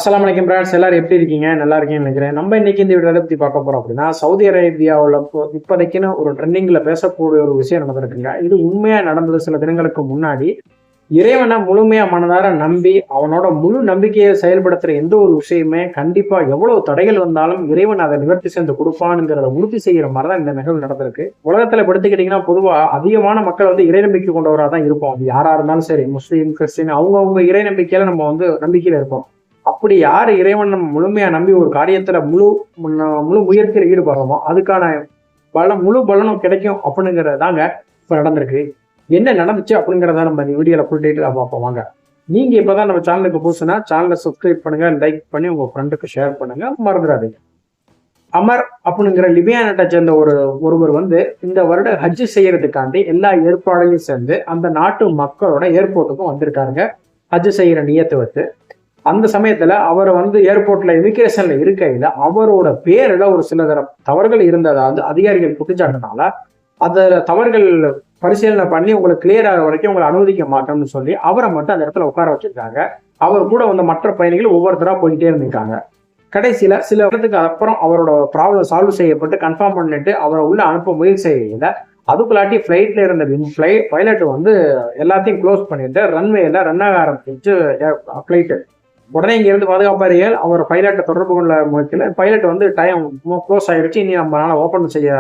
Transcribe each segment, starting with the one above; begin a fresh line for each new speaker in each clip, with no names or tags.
அஸ்ஸலாமு அலைக்கும் ஃப்ரெண்ட்ஸ், எல்லாரும் எப்படி இருக்கீங்க? நல்லா இருக்கீங்கன்னு நினைக்கிறேன். நம்ம இன்னைக்கு இந்த வீடியோவை பத்தி பார்க்க போறோம் அப்படின்னா, சவுதி அரேபியாவில் இப்போதைக்குன்னு ஒரு ட்ரெண்டிங்ல பேசக்கூடிய ஒரு விஷயம் நடந்திருக்குங்க. இது உண்மையா நடந்தது சில தினங்களுக்கு முன்னாடி. இறைவனை முழுமையா மனதார நம்பி அவனோட முழு நம்பிக்கையை செயல்படுத்துற எந்த ஒரு விஷயமே கண்டிப்பா எவ்வளவு தடைகள் வந்தாலும் இறைவன் அதை நிவர்த்தி செஞ்சு கொடுப்பானுங்கிறத உறுதி செய்யற மாதிரிதான் இந்த நிகழ்வு நடந்திருக்கு. உலகத்துல படுத்துக்கிட்டீங்கன்னா பொதுவா அதிகமான மக்கள் இறை நம்பிக்கை கொண்டவராக தான் இருப்போம். அது யாரா இருந்தாலும் சரி, முஸ்லீம், கிறிஸ்டின், அவங்க இறை நம்பிக்கையில நம்ம நம்பிக்கையில இருப்போம். அப்படி யாரு இறைவன் நம்ம முழுமையா நம்பி ஒரு காரியத்துல முழு முயற்சியில ஈடுபடுறோமோ அதுக்கான முழு பலனும் கிடைக்கும் அப்படிங்கிறதாங்க இப்ப நடந்திருக்கு. என்ன நடந்துச்சு அப்படிங்கிறத நம்ம இந்த வீடியோல ஃபுல் டீட்டெயிலா பார்ப்போம். வாங்க. நீங்க இப்பதான் நம்ம சேனலுக்கு புதுசுனா சேனலை சப்ஸ்கிரைப் பண்ணுங்க, லைக் பண்ணி உங்க ஃப்ரெண்டுக்கு ஷேர் பண்ணுங்க, மறந்துடாதீங்க. அமர் அப்படிங்கிற லிபியா நாட்டை சேர்ந்த ஒருவர் இந்த வருடம் ஹஜ் செய்யறதுக்காண்டி எல்லா ஏற்பாடையும் சேர்ந்து அந்த நாட்டு மக்களோட ஏர்போர்ட்டுக்கும் வந்திருக்காருங்க. ஹஜ் செய்யற நியத்தை வச்சு அந்த சமயத்துல அவர் ஏர்போர்ட்ல இமிகிரேஷன்ல இருக்கையில அவரோட பேர்ல ஒரு சில தவறுகள் இருந்ததா அதிகாரிகள் குற்றச்சாட்டுனால அந்த தவறுகள் பரிசீலனை பண்ணி உங்களுக்கு கிளியர் ஆகிற வரைக்கும் உங்களை அனுமதிக்க மாட்டோம்னு சொல்லி அவரை மட்டும் அந்த இடத்துல உட்கார வச்சிருக்காங்க. அவர் கூட மற்ற பயணிகள் ஒவ்வொருத்தரா போயிட்டே இருந்திருக்காங்க. கடைசியில சில இடத்துக்கு அப்புறம் அவரோட ப்ராப்ளம் சால்வ் செய்யப்பட்டு கன்ஃபார்ம் பண்ணிட்டு அவரை உள்ள அனுப்ப முயற்சி செய்யல. அதுக்குள்ளாட்டி ஃபிளைட்ல இருந்த பைலட் எல்லாத்தையும் க்ளோஸ் பண்ணிட்டு ரன்வேல ரன் ஆக ஆரம்பிச்சு ஃபிளைட்டு. உடனே இங்க இருந்து பாதுகாப்பாரிகள் அவர் பைலட்டை தொடர்பு கொள்ள முயற்சியில பைலட் டைம் க்ளோஸ் ஆயிடுச்சு, இனி நம்மளால ஓப்பன் செய்ய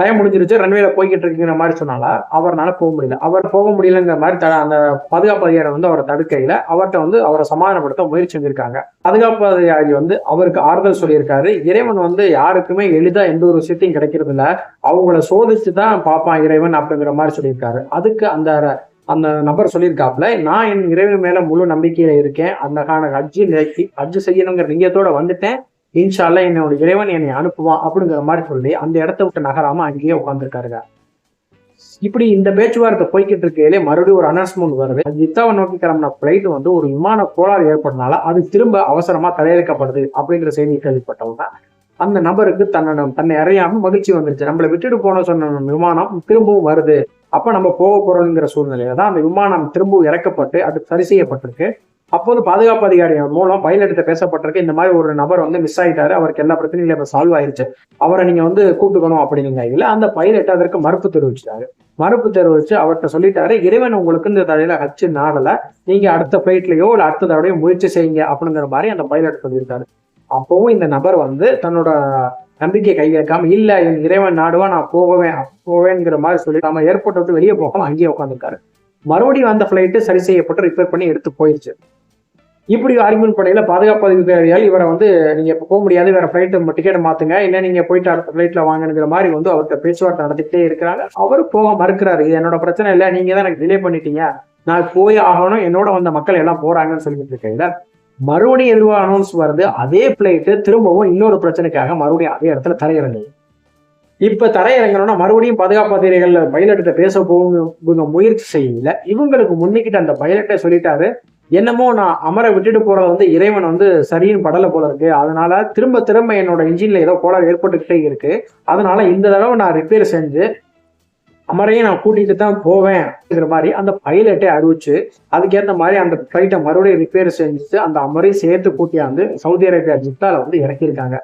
டைம் முடிஞ்சிருச்சு, ரன்வேல போய்கிட்டு இருக்குங்கிற மாதிரி சொன்னால அவரால் போக முடியல. அவர் போக முடியலங்கிற மாதிரி அந்த பாதுகாப்பு அதிகாரி அவரை தடுக்கையில அவர்கிட்ட அவரை சமாதானப்படுத்த முயற்சி செஞ்சிருக்காங்க. பாதுகாப்பு அதிகாரி அவருக்கு ஆறுதல் சொல்லியிருக்காரு. இறைவன் யாருக்குமே எளிதா எந்த ஒரு விஷயத்தையும் கிடைக்கிறது இல்ல, அவங்கள சோதிச்சு தான் பார்ப்பான் இறைவன் அப்படிங்கிற மாதிரி சொல்லியிருக்காரு. அதுக்கு அந்த நபர் சொல்லியிருக்காப்புல, நான் என் இறைவன் மேல முழு நம்பிக்கையில இருக்கேன், அந்த ஹஜ் செய்யணுங்கிற நீயத்தோட வந்துட்டேன், இன்ஷா அல்லாஹ் என்னோட இறைவன் என்னை அனுப்புவான் அப்படிங்கிற மாதிரி சொல்லி அந்த இடத்த விட்டு நகராம அங்கேயே உட்காந்துருக்காருங்க. இப்படி இந்த பேச்சுவார்த்தை போய்கிட்டு இருக்கையிலே மறுபடியும் ஒரு அனௌன்ஸ்மெண்ட் வருது. ஜித்தாவை நோக்கி கிளம்பின பிளைட் ஒரு விமான கோளாறு ஏற்பட்டனால அது திரும்ப அவசரமா தடையெடுக்கப்படுது அப்படிங்கிற செய்தி கேள்விப்பட்டவங்க அந்த நபருக்கு தன்னை அறியாம மகிழ்ச்சி வந்துருச்சு. நம்மளை விட்டுட்டு போன சொன்ன விமானம் திரும்பவும் வருது, அப்ப நம்ம போக போறோங்கிற சூழ்நிலையில தான் அந்த விமானம் திரும்பவும் இறக்கப்பட்டு அது சரி செய்யப்பட்டிருக்கு. அப்போது பாதுகாப்பு அதிகாரி மூலம் பைலட் பேசப்பட்டிருக்கு, இந்த மாதிரி ஒரு நபர் மிஸ் ஆயிட்டாரு, அவருக்கு எல்லா பிரச்சனையும் இப்ப சால்வ் ஆயிருச்சு, அவரை நீங்க கூப்பிட்டுக்கணும் அப்படிங்கிற இல்ல அந்த பைலட் அதற்கு மறுப்பு தெரிவிச்சிட்டாரு. மறுப்பு தெரிவிச்சு அவர்கிட்ட சொல்லிட்டாரு, இறைவன் உங்களுக்கு இந்த தடையில ஹஜ் நாடல, நீங்க அடுத்த பிளைட்லயோ இல்ல அடுத்த தடவையோ முயற்சி செய்யுங்க அப்படிங்கிற மாதிரி அந்த பைலட் சொல்லியிருக்காரு. அப்பவும் இந்த நபர் தன்னோட நம்பிக்கை கை வைக்காம இல்ல என் இறைவன் நாடுவா நான் போவேங்கிற மாதிரி சொல்லி நம்ம ஏர்போர்ட் விட்டு வெளியே போகாம அங்கேயே உட்காந்துருக்காரு. மறுபடியும் அந்த பிளைட்டு சரி செய்யப்பட்டு ரிப்பேர் பண்ணி எடுத்து போயிடுச்சு. இப்படி ஆர்குமெண்ட் பண்ணையில பாதுகாப்பு அதிகாரியால் இவரை நீங்க இப்ப போக முடியாது, வேற பிளைட் டிக்கெட் மாத்துங்க, இல்ல நீங்க போயிட்டு அடுத்த பிளைட்ல வாங்கினுங்கிற மாதிரி அவர்கிட்ட பேச்சுவார்த்தை நடத்திக்கிட்டே இருக்கிறாங்க. அவர் போக மறுக்கிறாரு, இது என்னோட பிரச்சனை இல்லை, நீங்க தான் எனக்கு டிலே பண்ணிட்டீங்க, நான் போய் ஆகணும், என்னோட வந்த மக்கள் எல்லாம் போறாங்கன்னு சொல்லிட்டு இருக்கையில மறுபடியும் எதுவா அனௌன்ஸ் வருது, அதே பிளைட்டு திரும்பவும் இன்னொரு பிரச்சனைக்காக மறுபடியும் அதே இடத்துல தரையிறங்குது. இப்ப தரையிறங்கணும்னா மறுபடியும் பாதுகாப்பு அதிகாரிகள் பைலட்ட பேச போக முயற்சி செய்யல. இவங்களுக்கு முன்னிக்கிட்ட அந்த பைலட்டை சொல்லிட்டாரு, என்னமோ நான் அமரை விட்டுட்டு போறது இறைவன் சரின்னு படலை போல இருக்கு, அதனால திரும்ப திரும்ப என்னோட இன்ஜின்ல ஏதோ கோளாறு ஏற்பட்டுக்கிட்டே இருக்கு, அதனால இந்த தடவை நான் ரிப்பேர் செஞ்சு அமரையும் நான் கூட்டிட்டு தான் போவேன் மாதிரி அந்த பைலட்டை அறிவிச்சு அதுக்கேற்ற மாதிரி அந்த ஃபிளைட்டை மறுபடியும் ரிப்பேர் செஞ்சுட்டு அந்த அமரையும் சேர்த்து கூட்டியாந்து சவுதி அரேபியா ஜித்தால இறக்கியிருக்காங்க.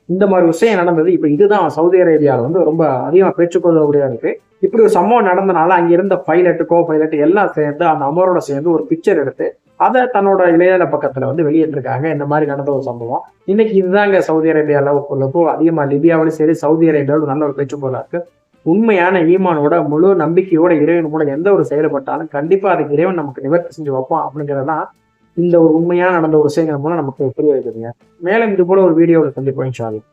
இந்த மாதிரி விஷயம் நடந்தது. இப்ப இதுதான் சவுதி அரேபியாவில் ரொம்ப அதிகமா பேச்சுக்கொள்ளக்கூடிய இருக்கு. இப்படி ஒரு சம்பவம் நடந்தனால அங்க இருந்த பைலட், கோ பைலட் எல்லாம் சேர்ந்து அந்த அமரோட சேர்ந்து ஒரு பிக்சர் எடுத்து அதை தன்னோட இளையதள பக்கத்துல வெளியிட்டிருக்காங்க. இந்த மாதிரி நடந்த ஒரு சம்பவம் இன்னைக்கு இதுதாங்க சவுதி அரேபியாவில் அதிகமா லிபியாவிலும் சரி சவுதி அரேபியாவில் நல்ல ஒரு பேச்சு போல இருக்கு. உண்மையான ஈமானோட முழு நம்பிக்கையோட இறைவன் கூட எந்த ஒரு செயல்பட்டாலும் கண்டிப்பா அதுக்கு இறைவன் நமக்கு நிவர்த்தி செஞ்சு வைப்போம் அப்படிங்கிறதான் இந்த ஒரு உண்மையான நடந்த ஒரு விஷயங்கள் மூலம் நமக்கு புரிய வைக்கிறீங்க. மேலும் இது போல ஒரு வீடியோவில் சந்திப்போம் இன்ஷா அல்லாஹ்.